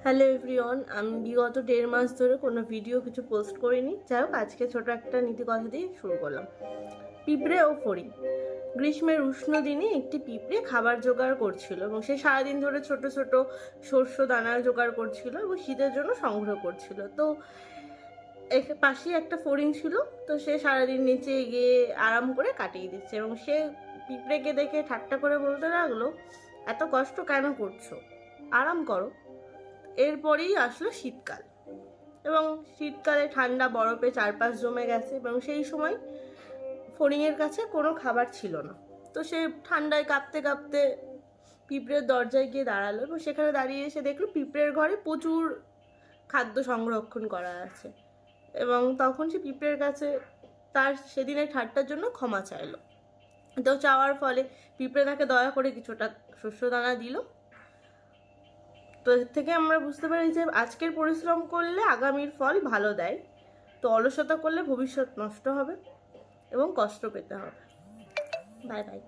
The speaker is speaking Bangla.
হ্যালো এভরিওয়ান, আমি বিগত 1.5 মাস ধরে কোনো ভিডিও কিছু পোস্ট করিনি। যাই হোক, আজকে ছোট একটা নীতি কথা দিয়ে শুরু করলাম। পিঁপড়ে ও ফড়িং। গ্রীষ্মের উষ্ণ দিনে একটি পিঁপড়ে খাবার জোগাড় করছিল এবং সে সারাদিন ধরে ছোট ছোট শস্য দানা জোগাড় করছিল এবং শীতের জন্য সংগ্রহ করছিল। তো পাশেই একটা ফড়িং ছিল, তো সে সারাদিন নিচে গিয়ে আরাম করে কাটিয়ে দিচ্ছে এবং সে পিঁপড়েকে দেখে ঠাট্টা করে বলতে লাগলো, এত কষ্ট কেন করছো, আরাম করো। এরপরেই আসলো শীতকাল এবং শীতকালে ঠান্ডা বরফে চারপাশ জমে গেছে এবং সেই সময় ফড়িংয়ের কাছে কোনো খাবার ছিল না। তো সে ঠান্ডায় কাঁপতে কাঁপতে পিঁপড়ের দরজায় গিয়ে দাঁড়ালো এবং সেখানে দাঁড়িয়ে এসে দেখলো পিঁপড়ের ঘরে প্রচুর খাদ্য সংরক্ষণ করা আছে এবং তখন সে পিঁপড়ের কাছে তার সেদিনের ঠাট্টার জন্য ক্ষমা চাইলো। তো চাওয়ার ফলে পিঁপড়ে তাকে দয়া করে কিছুটা শস্য দানা দিল। তো এর থেকে আমরা বুঝতে পারি যে আজকের পরিশ্রম করলে আগামীর ফল ভালো দেয়, তো অলসতা করলে ভবিষ্যৎ নষ্ট হবে এবং কষ্ট পেতে হবে। Bye bye.